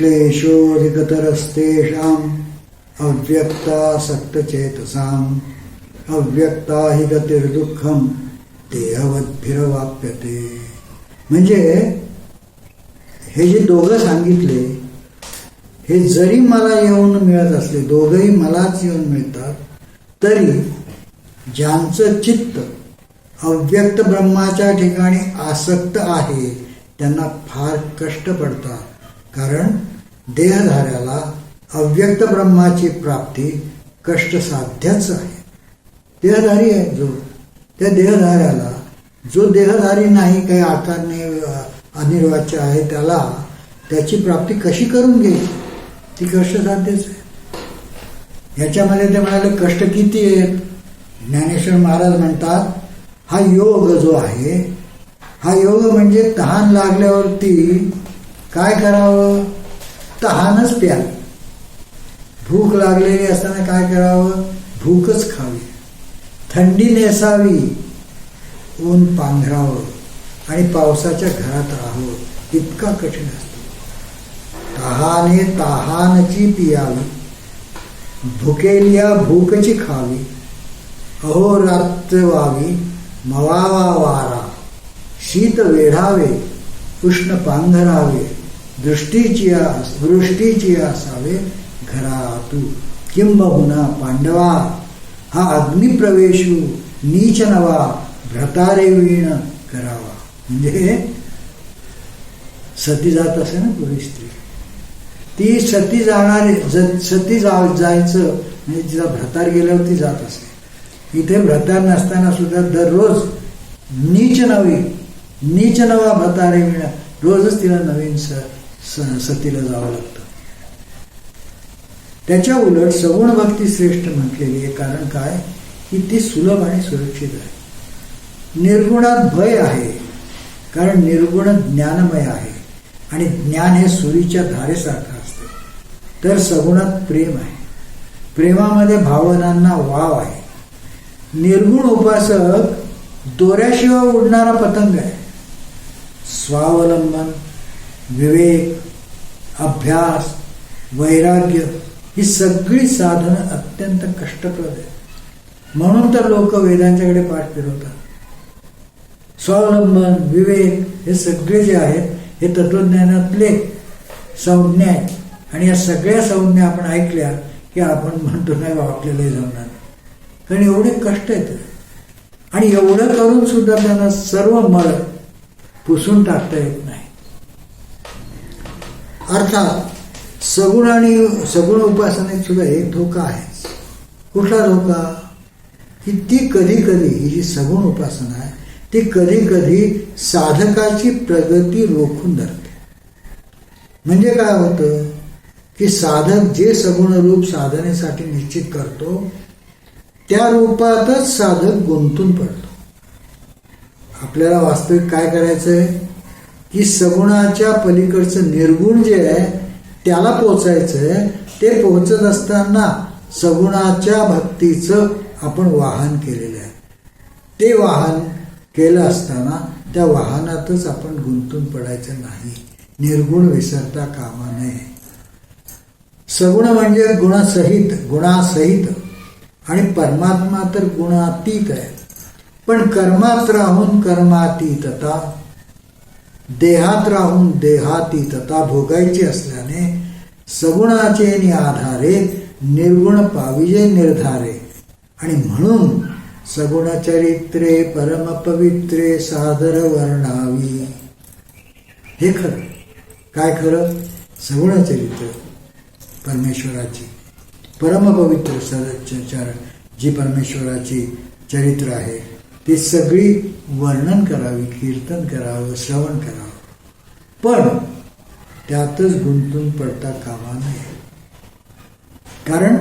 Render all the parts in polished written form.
क्लेशोऽधिकतरस्तेषाम् अव्यक्तासक्तचेतसाम् अव्यक्ता हि गतिर्दुःखम देहवद्भिरवाप्यते. म्हणजे हे जे दोघं सांगितले हे जरी मला येऊन मिळत असले, दोघंही मलाच येऊन मिळतात, तरी ज्यांचं चित्त अव्यक्त ब्रह्माच्या ठिकाणी आसक्त आहे त्यांना फार कष्ट पडतात. कारण देहधाऱ्याला अव्यक्त ब्रह्माची प्राप्ती कष्टसाध्यच आहे. देहधारी आहे जो, त्या देहधाऱ्याला, जो देहधारी नाही, काही आकारणे अनिर्वाच्य आहे, त्याला त्याची प्राप्ती कशी करून घेईल, ती कष्टसाध्यच आहे. याच्यामध्ये ते म्हणाले कष्ट किती आहेत. ज्ञानेश्वर महाराज म्हणतात हा योग जो आहे, हा योग म्हणजे तहान लागल्यावरती काय करावं, तहानच प्यावी. भूक लागलेली असताना काय करावं, भूकच खावी. थंडी नेसावी, ऊन पांघरावं आणि पावसाच्या घरात राहावं, इतका कठीण असतो. तहाने तहानची पियावी, भुकेलिया भूकची खावी. अहोरात्र व्हावी मवावा वारा, शीत वेढावे उष्ण पांघरावे. वृष्टीची असावे घरातू. किंबहुना पांडवा हा अग्निप्रवेशू नीच नवा, भ्रतारे वीण करावा. म्हणजे सती जात असे ना पूर्वी स्त्री, ती सती जायचं म्हणजे तिला भ्रतार गेल्यावर ती जात असे. इथे भ्रतार नसताना सुद्धा दररोज नीच नवा भ्रतारे वीण, रोजच तिला नवीन सतीला जावं लागतं. त्याच्या उलट सगुण भक्ती श्रेष्ठ म्हटलेली आहे. कारण काय, की ती सुलभ आणि सुरक्षित आहे. निर्गुणात भय आहे, कारण निर्गुण ज्ञानमय आहे आणि ज्ञान हे सुरीच्या धारेसारखं असते. तर सगुणात प्रेम आहे, प्रेमामध्ये भावनांना वाव आहे. निर्गुण उपासक दोऱ्याशिवाय उडणारा पतंग आहे. स्वावलंबन, विवेक, अभ्यास, वैराग्य ही सगळी साधनं अत्यंत कष्टप्रद आहेत. म्हणून तर लोक वेदांच्याकडे पाठ फिरवतात. स्वावलंबन, विवेक हे सगळे जे आहेत हे तत्वज्ञानातले संज्ञा आहेत. आणि या सगळ्या संज्ञा आपण ऐकल्या की आपण म्हणतो नाही बा आपल्यालाही जमणार, कारण एवढे कष्ट आहेत. आणि एवढं करून सुद्धा त्यांना सर्व मळ पुसून टाकता येत नाही. अर्थात सगुण उपासनेत सुद्धा एक धोका आहे. कुठला धोका, की ती कधी ही जी सगुण उपासना आहे ती कधी साधकाची प्रगती रोखून धरते. म्हणजे काय होतं, की साधक जे सगुण रूप साधनेसाठी निश्चित करतो त्या रूपातच साधक गुंतून पडतो. आपल्याला वास्तविक काय करायचंय, की सगुणाच्या पलीकडचं निर्गुण जे आहे त्याला पोचायचंय. ते पोहोचत असताना सगुणाच्या भक्तीचं आपण वाहन केलेलं आहे. ते वाहन केलं असताना त्या वाहनातच आपण गुंतून पडायचं नाही. निर्गुण विसरता कामा नये. सगुण म्हणजे गुणासहित आणि परमात्मा तर गुणातीत आहे. पण कर्मात राहून कर्मातीतता, देहात राहून देहातीतता भोगायची असल्याने सगुणाचे आधारे निर्गुण पाविजे निर्धारे. आणि म्हणून सगुण चरित्रे परमपवित्रे सादर वर्णावी. हे खरं. काय खरं, सगुण चरित्र परमेश्वराची परमपवित्र जी परमेश्वराची चरित्र आहे ती सगळी वर्णन करावी, कीर्तन करावं, श्रवण करावं. पण त्यातच गुंतून पडता कामा नये. कारण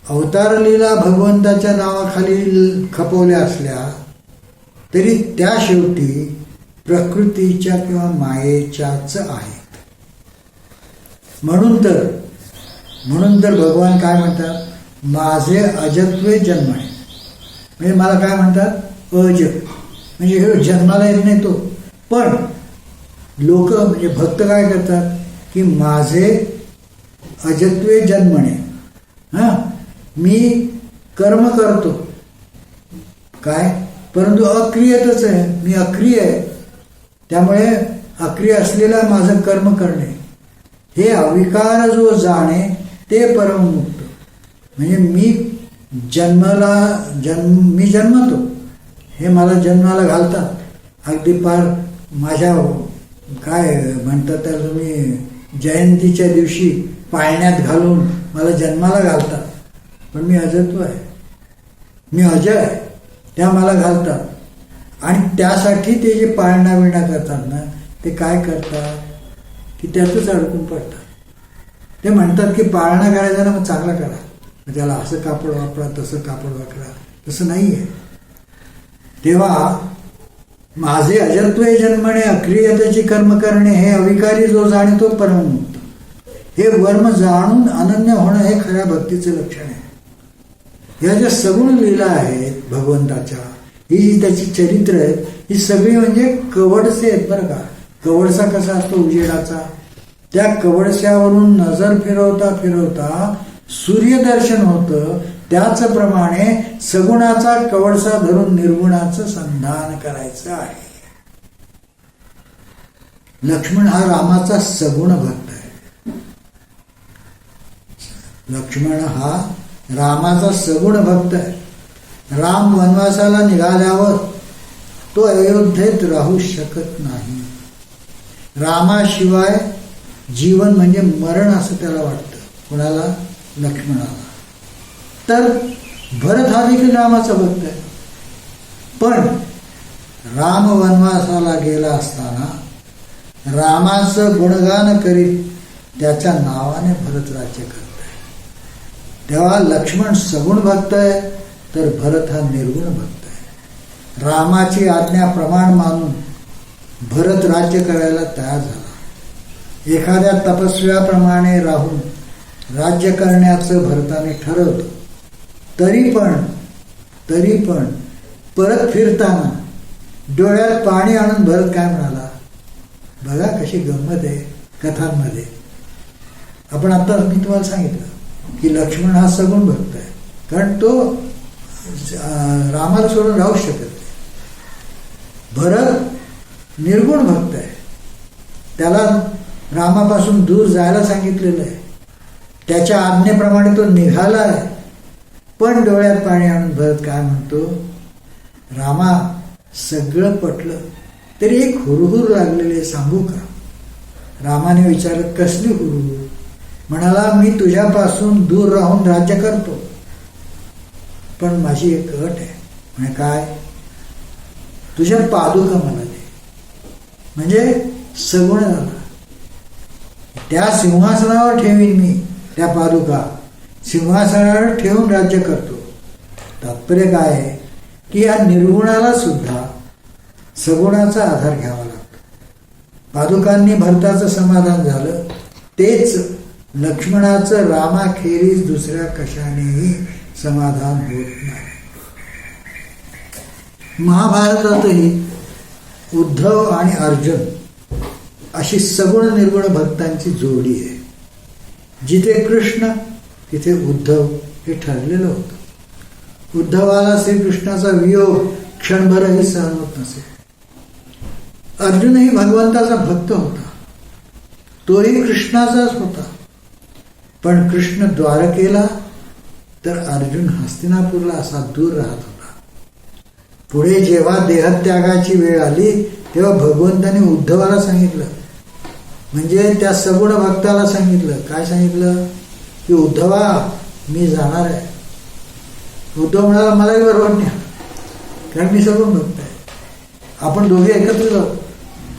अवतार लीला भगवंताच्या नावाखाली खपवल्या असल्या तरी त्या शेवटी प्रकृतीच्या किंवा मायेच्याच आहेत. म्हणून तर भगवान काय म्हणतात, माझे अजत्वे जन्म आहे. म्हणजे मला काय म्हणतात, अज म्हणजे जन्माला येत नाही तो. पण लोक म्हणजे भक्त काय करतात, की माझे अजत्वे जन्मणे, मी कर्म करतो काय, परंतु अक्रियतच आहे, मी अक्रिय आहे. त्यामुळे अक्रिय असलेला माझं कर्म करणे हे अविकार जो जाणे ते परममुक्त. म्हणजे मी जन्मतो, हे मला जन्माला घालतात. अगदी पार माझ्या काय म्हणतात त्याला तुम्ही जयंतीच्या दिवशी पाळण्यात घालून मला जन्माला घालतात. पण मी अजत्व आहे, मी अजय आहे, त्या मला घालतात. आणि त्यासाठी ते जे पाळणा विणा करतात ना, ते काय करतात की त्यातच अडकून पडतात. ते म्हणतात की पाळणा करायचा ना, मग चांगला करा, त्याला असं कापड वापरा, तसं कापड वापरा. तसं नाही आहे. तेव्हा माझे अजत्वे जन्मणे अक्रियतेची कर्म करणे हे अविकारी जो जाणतो परममुक्त, हे वर्म जाणून अनन्य होणं हे खऱ्या भक्तीचं लक्षण आहे. ह्या ज्या सगुण लीला आहेत भगवंताच्या, ही जी त्याची चरित्र आहेत, ही सगळी म्हणजे कवडसे आहेत बरं का. कवडसा कसा असतो उजेडाचा, त्या कवडस्यावरून नजर फिरवता फिरवता सूर्यदर्शन होतं. त्याचप्रमाणे सगुणाचा कवडसा धरून निर्गुणाचं संधान करायचं आहे. लक्ष्मण हा रामाचा सगुण भक्त आहे. लक्ष्मण हा रामाचा सगुण भक्त आहे. राम वनवासाला निघाल्यावर तो अयोध्येत राहू शकत नाही. रामाशिवाय जीवन म्हणजे मरण असं त्याला वाटतं. कोणाला? लक्ष्मणाला. तर भरत हा देखील रामाचा भक्त आहे. पण राम वनवासाला गेला असताना रामाचं गुणगान करीत त्याच्या नावाने भरत राज्य करत आहे. तेव्हा लक्ष्मण सगुण भक्त आहे, तर भरत हा निर्गुण भक्त आहे. रामाची आज्ञा प्रमाण मानून भरत राज्य करायला तयार झाला. एखाद्या तपस्व्याप्रमाणे राहून राज्य करण्याचं भरताने ठरवलं. तरी पण परत फिरताना डोळ्यात पाणी आणून भरत काय म्हणाला? बघा कशी गंमत आहे कथांमध्ये. आपण आता मी तुम्हाला सांगितलं की लक्ष्मण हा सगुण भक्त आहे, कारण तो रामाला सोडून राहू शकत नाही. भरत निर्गुण भक्त आहे. त्याला रामापासून दूर जायला सांगितलेलं आहे. त्याच्या आज्ञेप्रमाणे तो निघाला आहे. पण डोळ्यात पाणी आणून भरत काय म्हणतो? रामा, सगळं पटलं तरी एक हुरहुर लागलेली आहे, सांगू का? रामाने विचारलं, कसली हुरहुर? म्हणाला, मी तुझ्यापासून दूर राहून राज्य करतो, पण माझी एक अट आहे. म्हणजे काय? तुझ्या पादुका मला दे. म्हणजे सगुण झाला. त्या सिंहासनावर ठेवीन मी त्या पादुका, सिंहासनावर ठेवून राज्य करतो. तात्पर्य काय आहे की या निर्गुणाला सुद्धा सगुणाचा आधार घ्यावा लागतो. पादुकांनी भरताचं समाधान झालं, तेच लक्ष्मणाचं रामाखेरीज दुसऱ्या कशानेही समाधान होत नाही. महाभारतातही उद्धव आणि अर्जुन अशी सगुण निर्गुण भक्तांची जोडी आहे. जिथे कृष्ण तिथे उद्धव हे ठरलेलं होतं. उद्धवाला श्रीकृष्णाचा वियोग क्षणभरही सहन होत नसे. अर्जुनही भगवंताचा भक्त होता, तोही कृष्णाचाच होता. पण कृष्ण द्वारकेला तर अर्जुन हस्तिनापूरला असा दूर राहत होता. पुढे जेव्हा देहत्यागाची वेळ आली तेव्हा भगवंताने उद्धवाला सांगितलं, म्हणजे त्या सगुण भक्ताला सांगितलं. काय सांगितलं? की उद्धवा, मी जाणार आहे. उद्धव म्हणाला, मलाही बरोबर न्या, कारण मी सगुण भक्त आहे. आपण दोघे एकत्र जाऊ.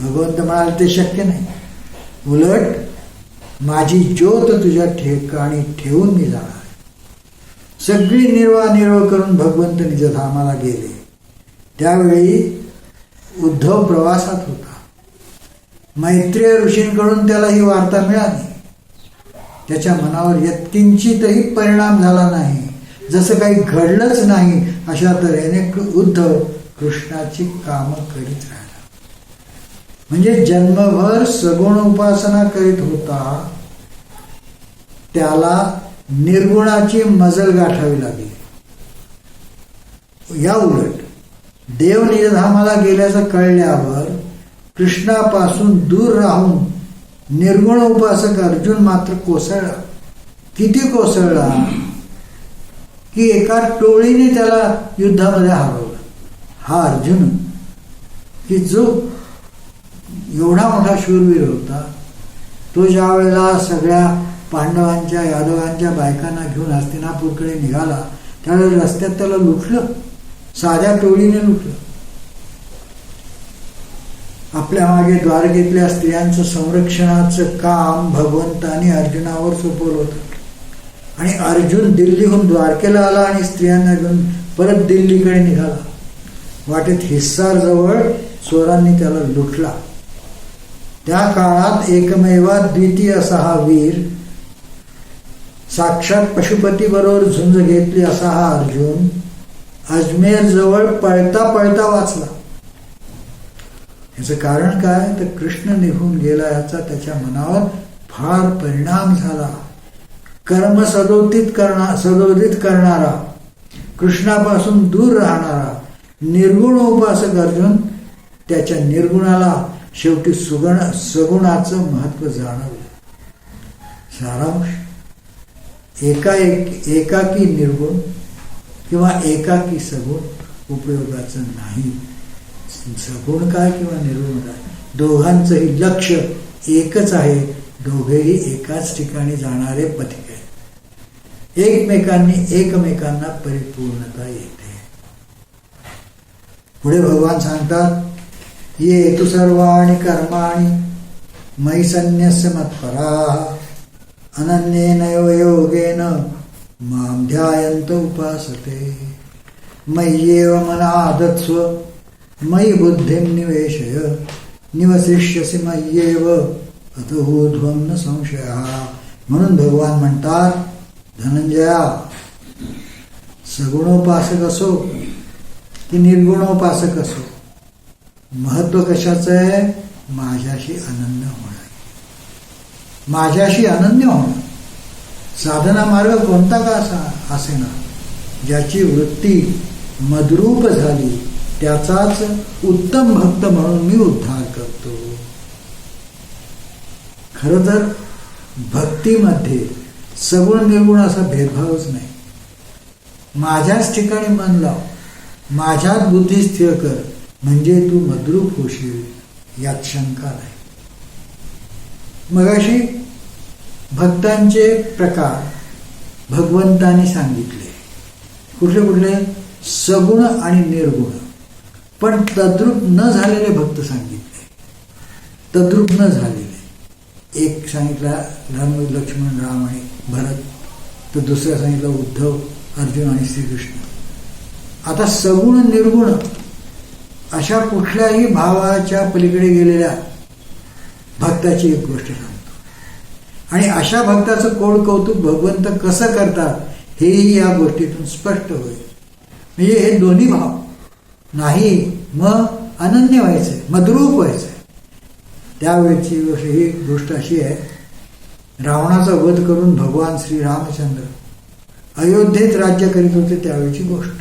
भगवंत म्हणाले, ते शक्य नाही. उलट माझी ज्योत तुझ्या ठिकाणी ठेवून मी जाणार आहे. सगळी निर्वाह करून भगवंत निजधामाला गेले. त्यावेळी उद्धव प्रवासात होता. मैत्रेय ऋषींकडून त्याला ही वार्ता मिळाली. त्याच्या मनावर यत्किंचितही परिणाम झाला नाही, जसं काही घडलंच नाही अशा तऱ्हेने उद्धव कृष्णाची कामं करीत राहिला. म्हणजे जन्मभर सगुण उपासना करीत होता, त्याला निर्गुणाची मजल गाठावी लागली. या उलट देव निजधामाला गेल्याचं कळल्यावर कृष्णापासून दूर राहून निर्गुण उपासक अर्जुन मात्र कोसळला. किती कोसळला की एका टोळीने त्याला युद्धामध्ये हरवलं. हा अर्जुन की जो एवढा मोठा शूरवीर होता, तो ज्या वेळेला सगळ्या पांडवांच्या यादवांच्या बायकांना घेऊन हस्तिनापूरकडे निघाला, त्यावेळेला रस्त्यात त्याला लुटलं, साध्या टोळीने लुटलं. आपल्या मागे द्वारकेतल्या स्त्रियांचं संरक्षणाचं काम भगवंतानी अर्जुनावर सोपवलं होतं. आणि अर्जुन दिल्लीहून द्वारकेला आला आणि स्त्रियांना घेऊन परत दिल्लीकडे निघाला. वाटेत हिस्सार जवळ चोरांनी त्याला लुटला. त्या काळात एकमेवा द्वितीय असा हा वीर, साक्षात पशुपती बरोबर झुंज घेतली असा हा अर्जुन अजमेर जवळ पळता पळता वाचला. याचं कारण काय तर कृष्ण निघून गेला याचा त्याच्या मनावर फार परिणाम झाला. कर्म सदोदित करणारा, कृष्णापासून दूर राहणारा निर्गुण उपासक अर्जुन त्याच्या निर्गुणाला शेवटी सगुणाचं महत्व जाणवलं. सारांश, एकाकी निर्गुण किंवा एकाकी सगुण उपयोगाचं नाही. सगुण काय किंवा निर्गुण काय, दोघांचंही लक्ष एकच आहे. दोघेही एकाच ठिकाणी जाणारे पथिक आहेत. एकमेकांना परिपूर्णता येते. पुढे भगवान सांगतात, ये तु सर्वाणि कर्माणि मयि सन्न्यस्य मत्पराः अनन्येन योगेन मां ध्यायन्त उपासते मय्येव मनाधत्स्व मयि बुद्धिं निवेशय निवसिष्यसि मय्येव अतो ऊर्ध्वं न संशयः. म्हणून भगवान म्हणतात, धनंजया, सगुणोपासक असो की निर्गुणोपासक असो, महत्व कशाचं आहे? माझ्याशी अनन्य होणं. माझ्याशी अनन्य होणं. साधना मार्ग कोणता का असेना, ज्याची वृत्ती मद्रूप झाली त्याचाच उत्तम भक्त म्हणून मी उद्धार करतो. खरं तर भक्तीमध्ये सगुण निर्गुण असा भेदभावच नाही. माझ्याच ठिकाणी मन लाव, माझ्यात बुद्धी स्थिर कर, म्हणजे तू मद्रूप होशील यात शंका नाही. मगाशी भक्तांचे प्रकार भगवंतानी सांगितले, कुठले कुठले? सगुण आणि निर्गुण. पण तद्रूप न झालेले भक्त सांगितले. तद्रूप न झालेले एक सांगितला लक्ष्मण, राम आणि भरत, तर दुसरा सांगितलं उद्धव, अर्जुन आणि श्रीकृष्ण. आता सगुण निर्गुण अशा कुठल्याही भावाच्या पलीकडे गेलेल्या भक्ताची एक गोष्ट सांगतो. आणि अशा भक्ताचं कोड कौतुक भगवंत कसं करतात हेही या गोष्टीतून स्पष्ट होईल. म्हणजे हे दोन्ही भाव नाही, मग अनन्य व्हायचंय, मद्रूप व्हायचंय. त्यावेळची ही गोष्ट अशी आहे, रावणाचा वध करून भगवान श्री रामचंद्र अयोध्येत राज्य करीत होते त्यावेळची गोष्ट.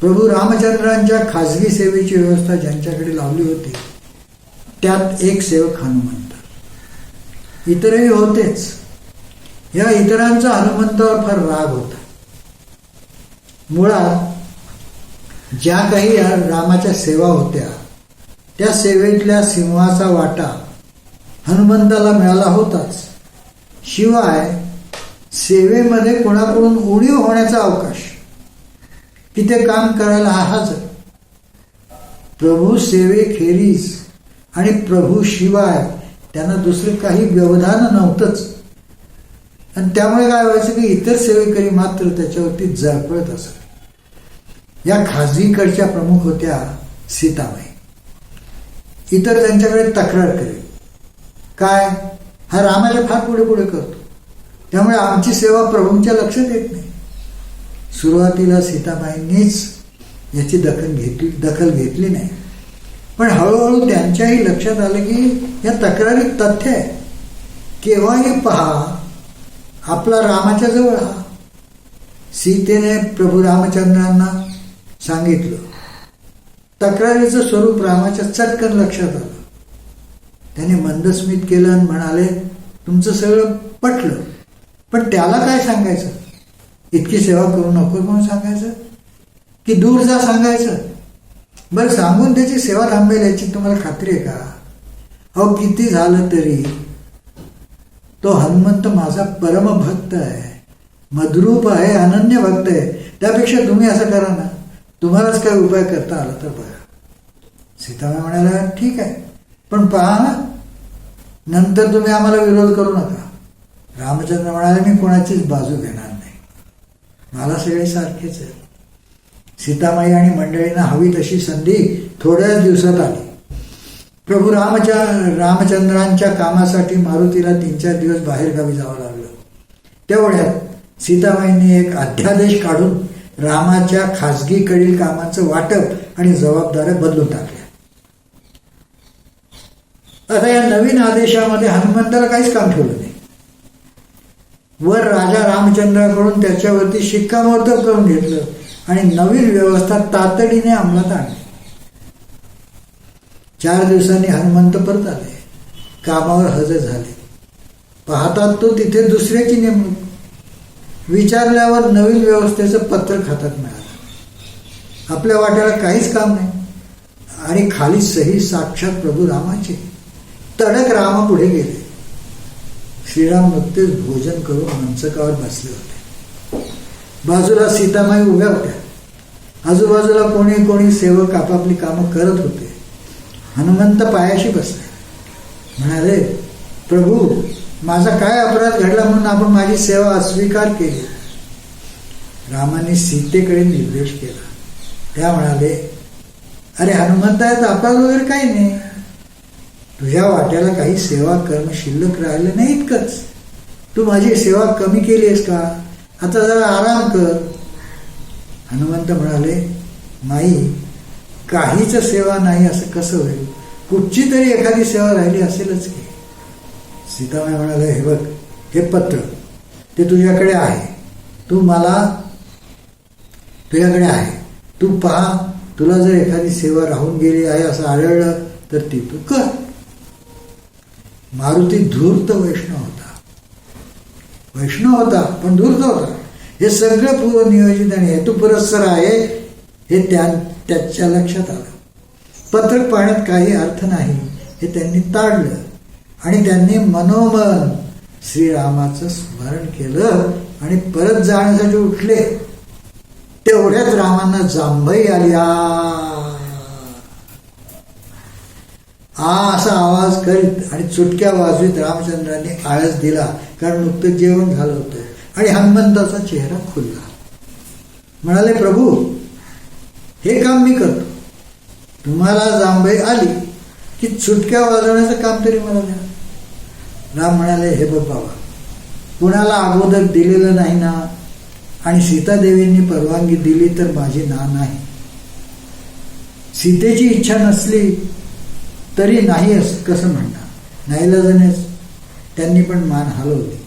प्रभू रामचंद्रांच्या खाजगी सेवेची व्यवस्था ज्यांच्याकडे लावली होती त्यात एक सेवक हनुमंत. इतरही होतेच. या इतरांचा हनुमंतावर फार राग होता. मुळात ज्या काही रामाच्या सेवा होत्या त्या सेवेतल्या सिंहाचा वाटा हनुमंताला मिळाला होताच. शिवाय सेवेमध्ये कोणाकडून उणीव होण्याचा अवकाश, तिथे काम करायला हा हजर. प्रभू सेवेखेरीज आणि प्रभू शिवाय त्यांना दुसरे काही व्यवधान नव्हतंच. आणि त्यामुळे काय व्हायचं की इतर सेवेकरी मात्र त्याच्यावरती जळपळत असत. या खाजगीकडच्या प्रमुख होत्या सीताबाई. इतर त्यांच्याकडे तक्रार करेल, काय हा रामाला फार पुढे पुढे करतो, त्यामुळे आमची सेवा प्रभूंच्या लक्षात येत नाही. सुरुवातीला सीताबाईंनीच याची दखल घेतली नाही. पण हळूहळू त्यांच्याही लक्षात आलं की या तक्रारीत तथ्य आहे. केव्हाही पहा आपला रामाच्या जवळ हा. सीतेने प्रभू रामचंद्रांना सांगितलं. तक्रारीचं स्वरूप रामाच्या चटकन लक्षात आलं. त्याने मंदस्मित केलं आणि म्हणाले, तुमचं सगळं पटलं, पण त्याला काय सांगायचं? इतकी सेवा करू नको म्हणून सांगायचं की दूर जा सांगायचं? बरं, सांगून त्याची सेवा थांबेल याची तुम्हाला खात्री आहे का? अहो, किती झालं तरी तो हनुमंत माझा परमभक्त आहे, मधुरूप आहे, अनन्य भक्त आहे. त्यापेक्षा तुम्ही असं करा ना, तुम्हालाच काय उपाय करता आला तर बघा. सीतामाई म्हणाला, ठीक आहे, पण पहा नंतर तुम्ही आम्हाला विरोध करू नका. रामचंद्र म्हणाले, मी कोणाचीच बाजू घेणार नाही, मला सगळे सारखेच आहे. सीतामाई आणि मंडळींना हवी तशी संधी थोड्याच दिवसात आली. प्रभू रामचंद्रांच्या कामासाठी मारुतीला 3-4 दिवस बाहेरगावी जावं लागलं. तेवढ्यात सीतामाईंनी एक अध्यादेश काढून रामाच्या खासगीकडील कामांचं वाटप आणि जबाबदाऱ्या बदलून टाकल्या. आता या नवीन आदेशामध्ये हनुमंताला काहीच काम ठेवलं नाही. वर राजा रामचंद्राकडून त्याच्यावरती शिक्कामोर्तब करून घेतलं आणि नवीन व्यवस्था तातडीने अंमलात आणली. 4 दिवसांनी हनुमंत परत आले, कामावर हजर झाले. पाहतात तो तिथे दुसऱ्याची नेमणूक. विचारल्यावर नवीन व्यवस्थेचं पत्र खात्यात मिळालं. आपल्या वाट्याला काहीच काम नाही आणि खाली सही साक्षात प्रभू रामाची. तडक रामा पुढे गेले. श्रीराम नुकतेच भोजन करून मंचकावर बसले होते. बाजूला सीतामाई उभ्या होत्या. आजूबाजूला कोणी कोणी सेवक आपापली कामं करत होते. हनुमंत पायाशी बसले. म्हणाले, प्रभू, माझा काय अपराध घडला म्हणून आपण माझी सेवा अस्वीकार केली? रामाने सीतेकडे निर्देश केला. त्या म्हणाले, अरे हनुमंता, यात अपराध वगैरे काही नाही. तुझ्या वाट्याला काही सेवा कर्म शिल्लक राहिलं नाही इतकंच. तू माझी सेवा कमी केली आहेस का? आता जरा आराम कर. हनुमंत म्हणाले, माई, काहीच सेवा नाही असं कसं होईल? कुठची तरी एखादी सेवा राहिली असेलच की. सीतामाई म्हणाले, हे बघ, हे पत्र ते तुझ्याकडे आहे. तुझ्याकडे आहे, तू पहा. तुला जर एखादी सेवा राहून गेली आहे असं आढळलं तर ती तू कर. मारुती धूर्त वैष्णव होता पण धूर्त होता. हे सगळं पूर्वनियोजित आणि हेतुपुरस्सर आहे हे त्याच्या लक्षात आलं. पत्रक पाहण्यात काही अर्थ नाही हे त्यांनी ताडलं आणि त्यांनी मनोमन श्रीरामाचं स्मरण केलं आणि परत जाण्यासाठी उठले. तेवढ्याच रामांना जांभई आली. असा आवाज करीत आणि चुटक्या वाजवीत रामचंद्रांनी आळस दिला, कारण नुकतं जेवण झालं होतं आणि हनुमंताचा चेहरा खुलला. म्हणाले, प्रभू, हे काम मी करतो. तुम्हाला जांभई आली की चुटक्या वाजवण्याचं काम तरी मला द्या. राम म्हणाले, हे बघ बाबा, कुणाला अगोदर दिलेलं नाही ना, आणि सीतादेवींनी परवानगी दिली तर माझी ना नाही. सीतेची इच्छा नसली तरी नाही कसं म्हणणार? नाईलाजानेच त्यांनी पण मान हलवली.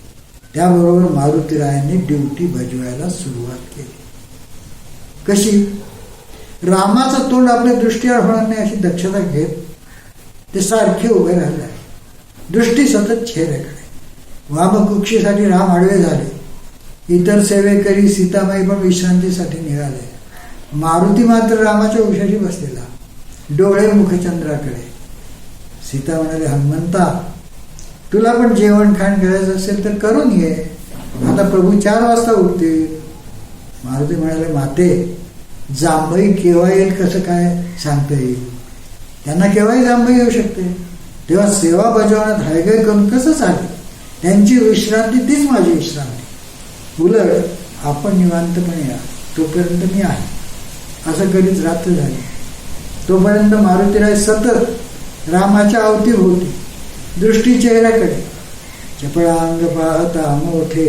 त्याबरोबर मारुतीरायांनी ड्युटी बजवायला सुरुवात केली. कशी? रामाचं तोंड आपल्या दृष्टीवर होणार नाही अशी दक्षता घेत ते सारखे उभे राहिले. दृष्टी सतत चेहऱ्याकडे. वामकुक्षीसाठी राम आडवे झाले. इतर सेवेकरी सीतामाई पण विश्रांतीसाठी निघाले. मारुती मात्र रामाच्या उशाशी बसलेला, डोळे मुखचंद्राकडे. सीता म्हणाले, हनुमंता, तुला पण जेवण खाण करायचं असेल तर करून ये. आता प्रभू 4 वाजता उठतील. मारुती म्हणाले, माते, जांभई केव्हा येईल कसं काय सांगता येईल? त्यांना केव्हाही जांभई येऊ शकते. तेव्हा सेवा बजावण्यात हायगाय करून कसं चालेल? त्यांची विश्रांती तीच माझी विश्रांती. उलट आपण निवांतपणे या, तोपर्यंत मी आहे. असं कधीच रात्र झाली. तोपर्यंत मारुतीराय सतत रामाच्या अवतीभोवती, दृष्टी चेहऱ्याकडे. चपळांग पाहता मोठे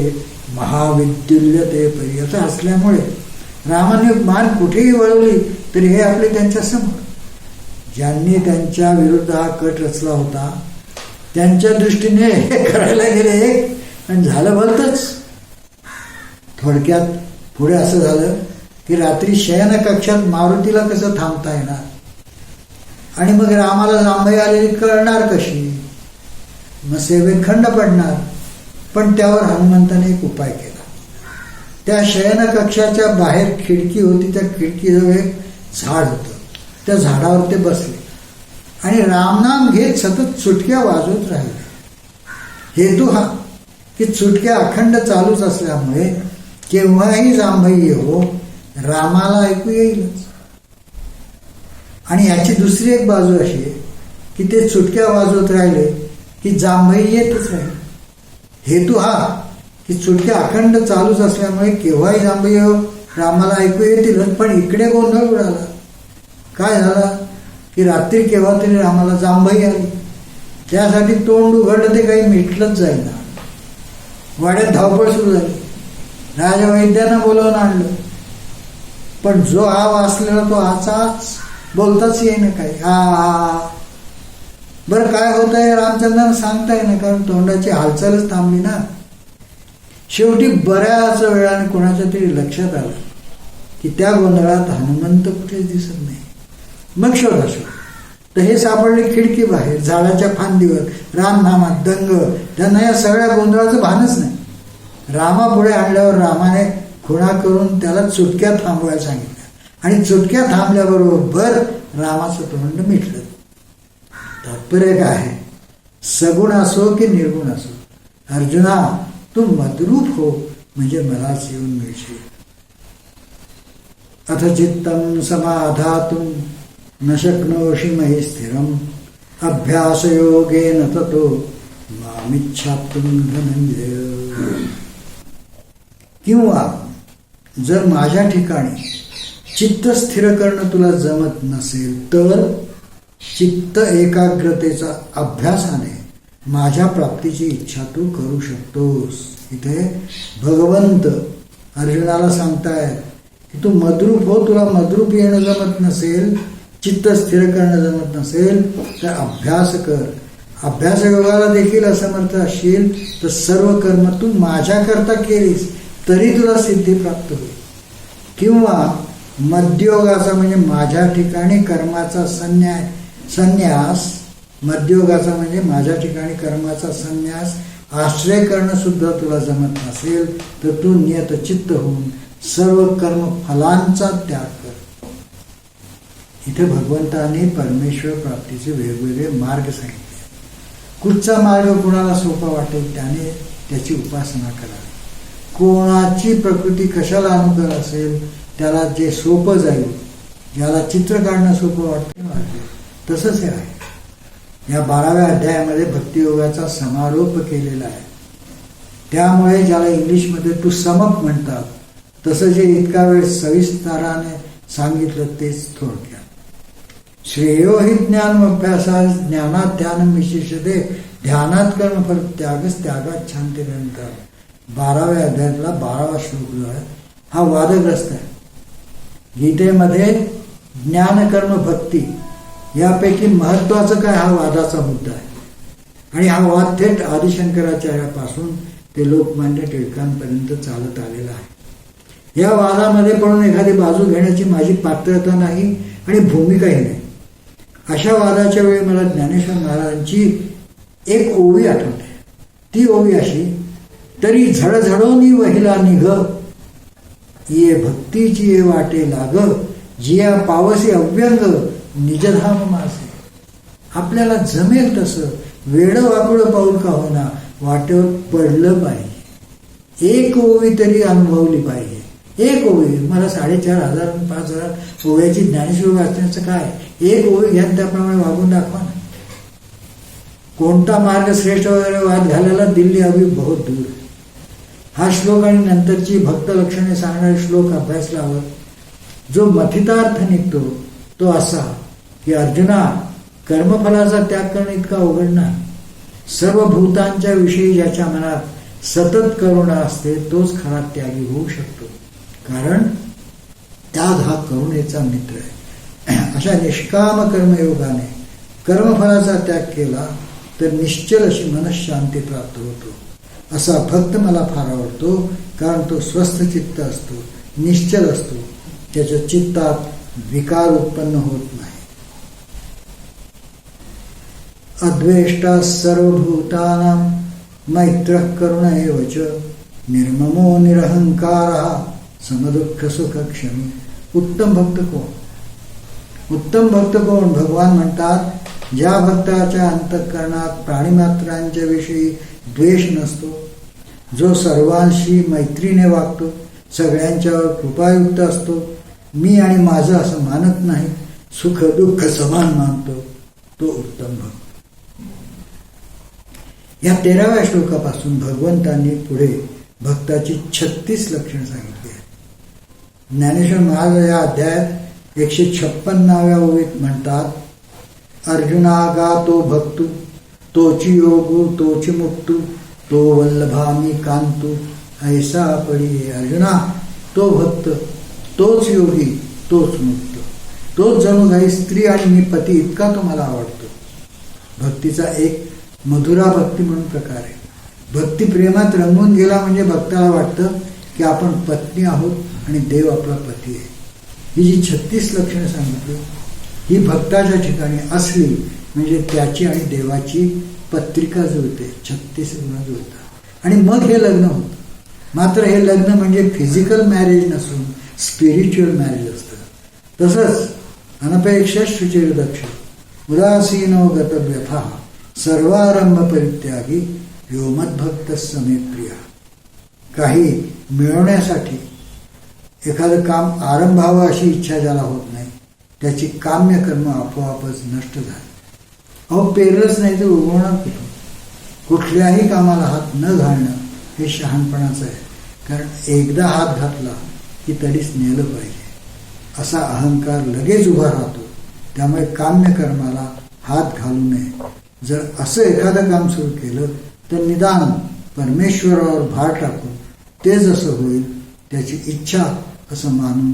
महाविद्युल्य ते परी असं असल्यामुळे रामाने मान कुठेही वळवली तरी हे आपले त्यांच्या समोर. ज्यांनी त्यांच्या विरुद्ध हा कट रचला होता त्यांच्या दृष्टीने हे करायला गेले एक आणि झालं भलतंच. थोडक्यात पुढे असं झालं की रात्री शयन कक्षात मारुतीला कसं थांबता येणार आणि मग रामाला जांभई आलेली कळणार कशी, मग सेवेत खंड पडणार. पण त्यावर हनुमंताने एक उपाय केला. त्या शयन कक्षाच्या बाहेर खिडकी होती, त्या खिडकीजवळ एक झाड होतं. त्या झाडावर ते बसले आणि रामनाम घेत सतत चुटक्या वाजवत राहिले. हेतू हा की चुटक्या अखंड चालूच असल्यामुळे केव्हाही जांभई येवो रामाला ऐकू येईलच. आणि याची दुसरी एक बाजू अशी आहे की ते चुटक्या वाजवत राहिले की जांभई येतच राहील. हेतू हा की चुटक्या अखंड चालूच असल्यामुळे केव्हाही जांभई येवो रामाला ऐकू येतीलच. पण इकडे गोंधळ उडाला. काय झाला की रात्री केव्हा तरी रामाला जांभई आली. त्यासाठी तोंड उघडलं ते काही मिटलंच जाईना. वाड्यात धावपळ सुरू झाली. राजा वैद्यांना बोलावून आणलं. पण जो हा वाचलेला तो आचाच बोलताच येईना काही. बरं काय होत आहे रामचंद्रांना सांगता येईना, कारण तोंडाची हालचालच थांबली ना. शेवटी बऱ्याच वेळाने कोणाच्या तरी लक्षात आलं की त्या गोंधळात हनुमंत कुठेच दिसत नाही. मग शोधा तर हे सापडले खिडकी बाहेर झाडाच्या फांदीवर रामनामात दंग. त्यांना या सगळ्या गोंधळाचं भानच नाही. रामापुढे आणल्यावर रामाने खुणा करून त्याला चुटक्या थांबवायला सांगितल्या आणि चुटक्या थांबल्याबरोबर रामाचं तोंड मिटलं. तात्पर्य काय आहे, सगुण असो की निर्गुण असो, अर्जुना तू मद्रूप हो म्हणजे मलाच येऊन मिळशील. अथ चित्तं समाधातुं न शक्नोषि मयि स्थिरम् अभ्यासयोगेन ततो मामिच्छाप्तुं धनंजय. किंवा जर माझ्या ठिकाणी चित्त स्थिर करणं तुला जमत नसेल तर चित्त एकाग्रतेचा अभ्यासाने माझ्या प्राप्तीची इच्छा तू करू शकतोस. इथे भगवंत अर्जुनाला सांगतायत की तू मद्रूप हो. तुला मद्रूप येणं जमत नसेल, चित्त स्थिर करणं जमत नसेल तर अभ्यास कर. अभ्यास योगाला देखील असमर्थ असशील तर सर्व कर्म तू माझ्याकरता केलीस तरी तुला सिद्धी प्राप्त होईल. किंवा मध्ययोगाचा म्हणजे माझ्या ठिकाणी कर्माचा संन्यास, मध्ययोगाचा म्हणजे माझ्या ठिकाणी कर्माचा संन्यास आश्रय करणं सुद्धा तुला जमत नसेल तर तू नियतचित्त होऊन सर्व कर्म फलांचा त्याग कर. इथे भगवंताने परमेश्वर प्राप्तीचे वेगवेगळे मार्ग सांगितले. कुठचा मार्ग कुणाला सोपा वाटेल त्याने त्याची उपासना करावी. कोणाची प्रकृती कशाला अनुकूल असेल त्याला जे सोपं जाईल, ज्याला चित्र काढणं सोपं वाटतं तसंच हे आहे. या 12व्या अध्यायामध्ये भक्तियोगाचा समारोप केलेला आहे. त्यामुळे ज्याला इंग्लिशमध्ये टू समअप म्हणतात तसं जे इतका वेळ सविस्ताराने सांगितलं तेच थोडक्यात. श्रेयो हि ज्ञान अभ्यासास ज्ञानात ध्यान विशेषते ध्यानात कर्म फल त्यागच त्यागात शांती निरंतर. 12व्या अध्यायातला 12वा श्लोक जो आहे हा वादग्रस्त आहे. गीतेमध्ये ज्ञान कर्म भक्ती यापैकी महत्वाचं काय हा वादाचा मुद्दा आहे. आणि हा वाद थेट आदिशंकराचार्यापासून ते लोकमान्य टिळकांपर्यंत चालत आलेला आहे. या वादामध्ये पडून एखादी बाजू घेण्याची माझी पात्रता नाही आणि भूमिकाही नाही. अशा वादाच्या वेळी मला ज्ञानेश्वर महाराजांची एक ओवी आठवते. ती ओवी अशी, तरी झडझडोनी वहिला निघ ये भक्तीची ये वाटे लाग जिया पावसी अव्यंग निजधाम मासे. आपल्याला जमेल तसं वेडं वाकडं पाऊल का होईना वाटेवर पडलं पाहिजे. एक ओवी तरी अनुभवली पाहिजे. एक ओवी, मला 4,500 5,000 ओव्याची ज्ञानेश्वर वाचण्याचं काय, एक ओवी घ्या त्याप्रमाणे वागून दाखवा ना. कोणता मार्ग श्रेष्ठ वगैरे वाद घालायला दिल्ली हवी बहुत दूर. हा श्लोक आणि नंतरची भक्त लक्षणे सांगणारे श्लोक अभ्यासला हवं. जो मथितार्थ निघतो तो असा की अर्जुना कर्मफलाचा त्याग करणं इतका अवघड नाही. सर्व भूतांच्या विषयी ज्याच्या मनात सतत करुणा असते तोच खरा त्यागी होऊ शकतो. कारण त्याग हा करुणेचा मित्र आहे. अशा निष्काम कर्मयोगाने कर्मफलाचा त्याग केला तर निश्चल अशी मनःशांती प्राप्त होतो. असा भक्त मला फार आवडतो, कारण तो स्वस्थ चित्त असतो, निश्चल असतो, त्याच्या चित्तात विकार उत्पन्न होत नाही. अद्वेष्टा सर्वभूतानां मैत्रः करुण एव च निर्ममो निरहंकारः समदुःख सुख क्षमी. उत्तम भक्त कोण? उत्तम भक्त कोण? भगवान म्हणतात, ज्या भक्ताच्या अंतःकरणात प्राणीमात्रांच्या विषयी द्वेष नसतो, जो सर्वांशी मैत्रीने वागतो, सगळ्यांच्यावर कृपायुक्त असतो, मी आणि माझं असं मानत नाही, सुख दुःख समान मानतो, तो उत्तम भक्त. या 13व्या श्लोकापासून भगवंतांनी पुढे भक्ताची 36 लक्षणं सांगितली आहेत. ज्ञानेश्वर महाराज या अध्यायात 156व्या ओळीत म्हणतात, अर्जुना गा तो भक्तू, तोची योगू तोची मुक्तू, तो वल्लभामी कांतू, ऐसा पडी. अर्जुना, तो भक्त, तोच योगी, तोच मुक्त, तोच जणू काही स्त्री आणि मी पती इतका तो मला आवडतो. भक्तीचा एक मधुरा भक्ती म्हणून प्रकार आहे. भक्ती प्रेमात रंगून गेला म्हणजे भक्ताला वाटतं की आपण पत्नी आहोत आणि देव आपला पती आहे. ही जी 36 लक्षणं सांगितली, ही भक्ताच्या ठिकाणी असली म्हणजे त्याची आणि देवाची पत्रिका जुळते, 36 गुण जुळतात आणि मग हे लग्न होतं. मात्र हे लग्न म्हणजे फिजिकल मॅरेज नसून स्पिरिच्युअल मॅरेज असतं. तसंच अनपेक्षा शुचिर्दक्ष उदासीनो गतव्यथा सर्वारंभ परित्यागी यो मद्भक्त समे प्रिया. काही मिळवण्यासाठी एखादं काम आरंभावं अशी इच्छा ज्याला होत नाही, त्याची काम्य कर्म आपोआपच नष्ट झाली. अहो, पेरलंच नाही तर उगवणार कुठून? कुठल्याही कामाला हात न घालणं हे शहाणपणाचं आहे, कारण एकदा हात घातला की तडीच नेलं पाहिजे असा अहंकार लगेच उभा राहतो. त्यामुळे काम्य कर्माला हात घालू नये. जर असं एखादं काम सुरू केलं तर निदान परमेश्वरावर भार टाकून ते जसं होईल त्याची इच्छा असं मानून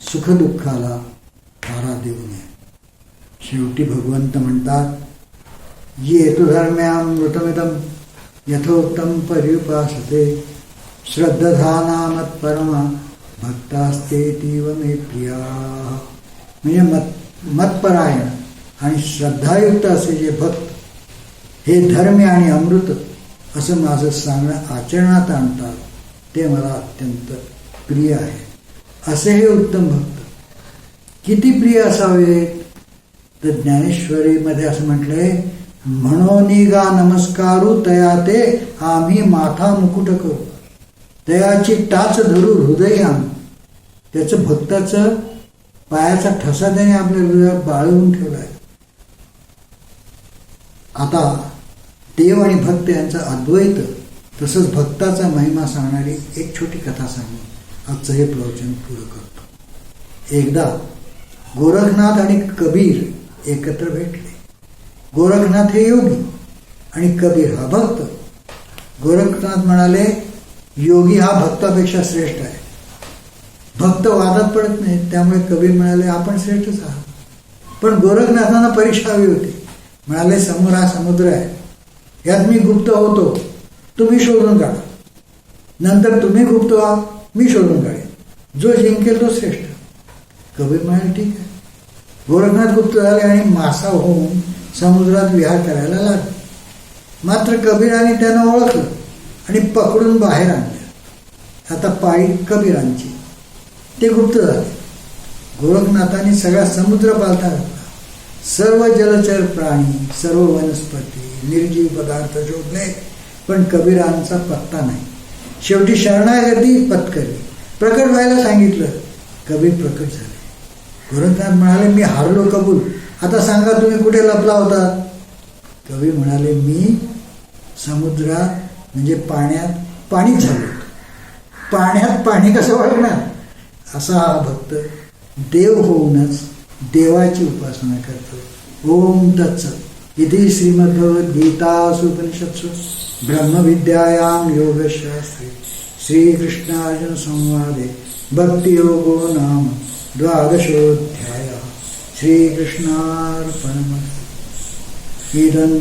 सुखदुःखाला थारा देऊ नये. शेवटी भगवंत म्हणतात, ये तु धर्म्यामृतमिदं यथोक्तं पर्युपासते श्रद्धाना मत्परमा भक्तास्तेतीव मे प्रिया. म्हणजे मतपरायण आणि श्रद्धायुक्त असे जे भक्त हे धर्म आणि अमृत असं माझं सांगणं आचरणात आणतात, ते मला अत्यंत प्रिय आहे. असे हे उत्तम भक्त किती प्रिय असावेत? तर ज्ञानेश्वरीमध्ये असं म्हटलंय, म्हणोनी गा नमस्कारू तया ते आम्ही माथा मुकुट करू, तयाची टाच धरू हृदय आणू. त्याचं भक्ताचं पायाचा ठसा त्याने आपल्या हृदयात बाळवून ठेवलाय. आता देव आणि भक्त यांचा अद्वैत, तसंच भक्ताचा महिमा सांगणारी एक छोटी कथा सांगून आजचं हे प्रवचन पुरं करतो. एकदा गोरखनाथ आणि कबीर एकत्र भेटले. गोरखनाथ हे योगी आणि कबीर हा भक्त. गोरखनाथ म्हणाले, योगी हा भक्तापेक्षा श्रेष्ठ आहे. भक्त वादात पडत नाहीत, त्यामुळे कबीर म्हणाले, आपण श्रेष्ठच आहात. पण गोरखनाथांना परीक्षा हवी होती. म्हणाले, समोर हा समुद्र आहे, यात मी गुप्त होतो, तुम्ही शोधून काढा. नंतर तुम्ही गुप्त व्हा, मी शोधून काढेन. जो जिंकेल तो श्रेष्ठ. कबीर म्हणाले, ठीक आहे. गोरखनाथ गुप्त झाले आणि मासा होऊन समुद्रात विहार करायला लागले. मात्र कबीराने त्यांना ओळखलं आणि पकडून बाहेर आणले. आता पाळी कबीरांची. ते गुप्त झाले. गोरखनाथांनी सगळा समुद्र पालथा घातला. सर्व जलचर प्राणी, सर्व वनस्पती, निर्जीव पदार्थ शोधले, पण कबीरांचा पत्ता नाही. शेवटी शरणागती पत्करली. प्रकट व्हायला सांगितलं. कबीर प्रकट झाले. गोरखनाथ म्हणाले, मी हारलो कबूल. आता सांगा तुम्ही कुठे लपला होता? कबीर म्हणाले, मी समुद्रात म्हणजे पाण्यात पाणीच झालो. पाण्यात पाणी कसं वाढणार? असा हा भक्त देव होऊनच देवाची उपासना करतो. ओम तत्सत. इति श्रीमद्भगवद्गीतासु उपनिषत्सु ब्रह्मविद्यायां योगशास्त्रे श्रीकृष्णार्जुन संवादे भक्तियोगो नाम 12ोऽध्यायः. श्रीकृष्णार्पणमस्तु. इदं